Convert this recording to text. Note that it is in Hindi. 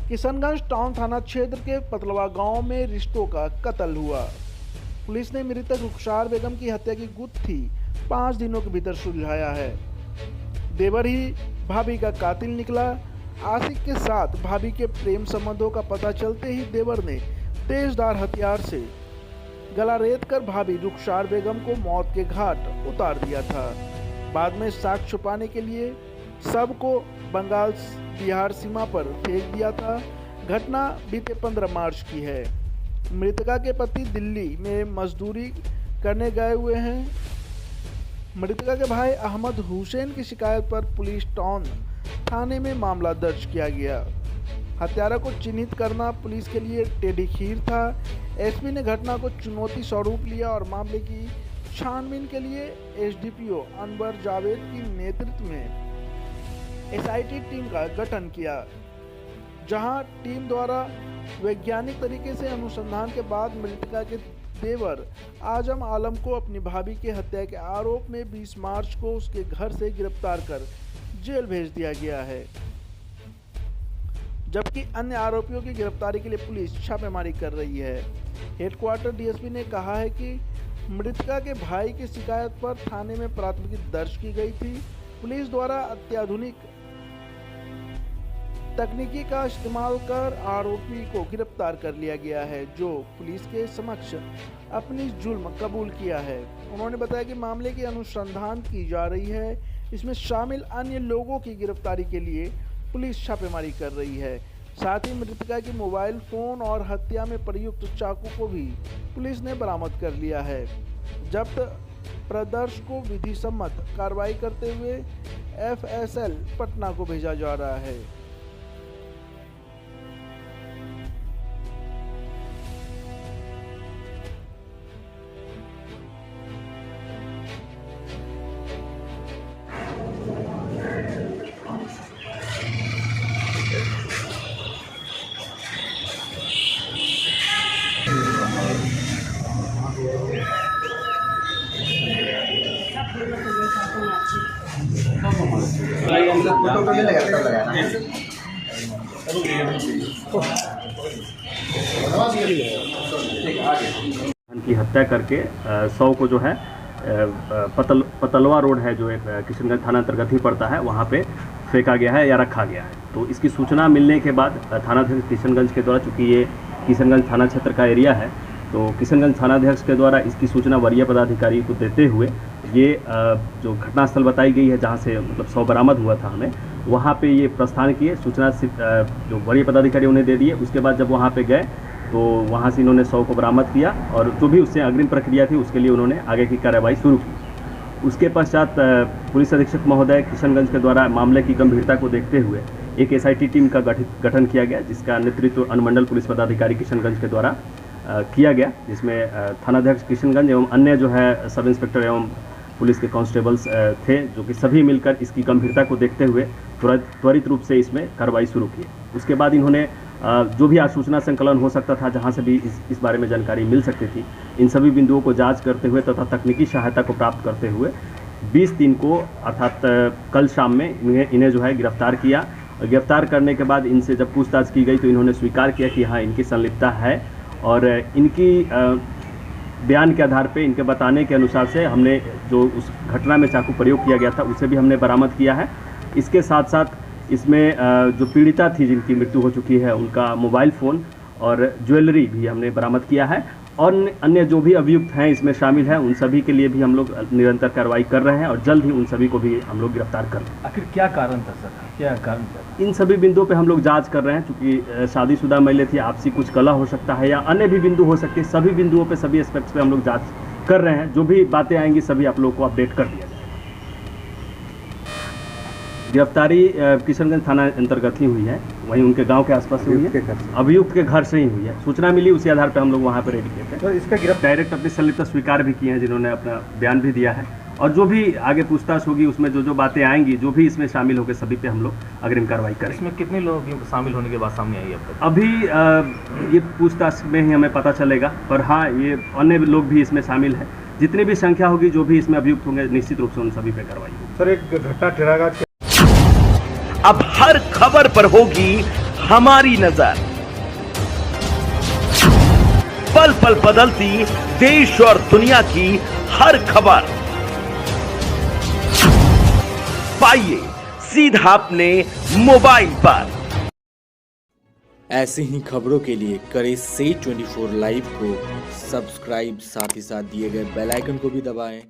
किशनगंज टाउन थाना क्षेत्र के पतलवा गांव में रिश्तों का कत्ल हुआ। पुलिस ने मृतक रुखसार बेगम की हत्या की गुत्थी 5 दिनों के भीतर सुलझाया है। देवर ही भाभी का कातिल निकला। आशिक के साथ भाभी के प्रेम संबंधों का पता चलते ही देवर ने तेजधार हथियार से गला रेत कर भाभी रुखसार बेगम को मौत के घाट उतार दिया था। बाद में साक्ष्य छुपाने के लिए सबको बंगाल बिहार सीमा पर फेंक दिया था। घटना बीते 15 मार्च की है। मृतका के पति दिल्ली में मजदूरी करने गए हुए हैं। मृतका के भाई अहमद हुसैन की शिकायत पर पुलिस टाउन थाने में मामला दर्ज किया गया। हत्यारा को चिन्हित करना पुलिस के लिए टेढ़ी खीर था। एसपी ने घटना को चुनौती स्वरूप लिया और मामले की छानबीन के लिए एसडीपीओ अनवर जावेद की नेतृत्व में एसआईटी टीम का गठन किया, जहां टीम द्वारा वैज्ञानिक तरीके से अनुसंधान के बाद मृतका के देवर आजम आलम को अपनी भाभी की हत्या के आरोप में 20 मार्च को उसके घर से गिरफ्तार कर जेल भेज दिया गया है, जबकि अन्य आरोपियों की गिरफ्तारी के लिए पुलिस छापेमारी कर रही है। हेडक्वार्टर डीएसपी ने कहा है कि मृतका के भाई की शिकायत पर थाने में प्राथमिकी दर्ज की गई थी। पुलिस द्वारा अत्याधुनिक तकनीकी का इस्तेमाल कर आरोपी को गिरफ्तार कर लिया गया है, जो पुलिस के समक्ष अपनी जुल्म कबूल किया है। उन्होंने बताया कि मामले की अनुसंधान की जा रही है। इसमें शामिल अन्य लोगों की गिरफ्तारी के लिए पुलिस छापेमारी कर रही है। साथ ही मृतका की मोबाइल फोन और हत्या में प्रयुक्त चाकू को भी पुलिस ने बरामद कर लिया है। जब्त प्रदर्श को विधि सम्मत कार्रवाई करते हुए एफएसएल पटना को भेजा जा रहा है। की हत्या करके 100 को जो है पतलवा रोड है, जो एक किशनगंज थाना अंतर्गत ही पड़ता है, वहाँ पे फेंका गया है या रखा गया है। तो इसकी सूचना मिलने के बाद थानाध्यक्ष किशनगंज के द्वारा, चूँकि ये किशनगंज थाना क्षेत्र का एरिया है, तो किशनगंज थानाध्यक्ष के द्वारा इसकी सूचना वरीय पदाधिकारी को देते हुए ये जो घटनास्थल बताई गई है, जहाँ से मतलब 100 बरामद हुआ था हमें, वहाँ पे ये प्रस्थान किए। सूचना जो वरीय पदाधिकारी उन्हें दे दिए। उसके बाद जब वहाँ पे गए तो वहाँ से इन्होंने 100 को बरामद किया और जो भी उससे अग्रिम प्रक्रिया थी उसके लिए उन्होंने आगे की कार्रवाई शुरू की। उसके पश्चात पुलिस अधीक्षक महोदय किशनगंज के द्वारा मामले की गंभीरता को देखते हुए एक एसआईटी टीम का गठन किया गया, जिसका नेतृत्व अनुमंडल पुलिस पदाधिकारी किशनगंज के द्वारा किया गया, जिसमें थानाध्यक्ष किशनगंज एवं अन्य जो है सब इंस्पेक्टर एवं पुलिस के कांस्टेबल्स थे, जो कि सभी मिलकर इसकी गंभीरता को देखते हुए त्वरित रूप से इसमें कार्रवाई शुरू की। उसके बाद इन्होंने जो भी सूचना संकलन हो सकता था, जहां से भी इस बारे में जानकारी मिल सकती थी, इन सभी बिंदुओं को जांच करते हुए तथा तकनीकी सहायता को प्राप्त करते हुए 20/3 को अर्थात कल शाम में इन्हें जो है गिरफ्तार किया। गिरफ्तार करने के बाद इनसे जब पूछताछ की गई तो इन्होंने स्वीकार किया कि हाँ, इनकी संलिप्तता है और इनकी बयान के आधार पे, इनके बताने के अनुसार से हमने जो उस घटना में चाकू प्रयोग किया गया था उसे भी हमने बरामद किया है। इसके साथ साथ इसमें जो पीड़िता थी, जिनकी मृत्यु हो चुकी है, उनका मोबाइल फ़ोन और ज्वेलरी भी हमने बरामद किया है। और अन्य जो भी अभियुक्त हैं इसमें शामिल हैं, उन सभी के लिए भी हम लोग निरंतर कार्रवाई कर रहे हैं और जल्द ही उन सभी को भी हम लोग गिरफ्तार कर लेंगे। आखिर क्या कारण था सर, क्या कारण था? इन सभी बिंदुओं पे हम लोग जांच कर रहे हैं, क्योंकि शादीशुदा महिला थी, आपसी कुछ कला हो सकता है या अन्य भी बिंदु हो सकते हैं। सभी बिंदुओं पे, सभी एस्पेक्ट्स पे हम लोग जांच कर रहे हैं। जो भी बातें आएंगी सभी आप लोगों को अपडेट कर दिया जाएगा। गिरफ्तारी किशनगंज थाना अंतर्गत ही हुई है, वहीं उनके गांव के आसपास हुई है, अभियुक्त के घर से ही हुई है। सूचना मिली, उसी आधार पर हम लोग वहां पर रेडी किए थे। तो इसका गिरफ्तार डायरेक्ट अपनी संलिप्तता स्वीकार भी किए हैं, जिन्होंने अपना बयान भी दिया है। और जो भी आगे पूछताछ होगी उसमें जो बातें आएंगी, जो भी इसमें शामिल होंगे, सभी पे हम लोग अग्रिम कार्रवाई करेंगे। इसमें कितने लोग शामिल होने के बाद सामने आई अब तक? अभी ये पूछताछ में ही हमें पता चलेगा, पर हाँ, ये अन्य लोग भी इसमें शामिल हैं। जितनी भी संख्या होगी, जो भी इसमें अभियुक्त होंगे, निश्चित रूप से उन सभी पे कार्रवाई होगी। सर, एक घटना टेरागाछ अब हर खबर पर होगी हमारी नजर, पल पल बदलती देश और दुनिया की हर खबर पाइए सीधा अपने मोबाइल पर। ऐसे ही खबरों के लिए करें से 24 लाइव को सब्सक्राइब, साथ ही साथ दिए गए बेल आइकन को भी दबाएं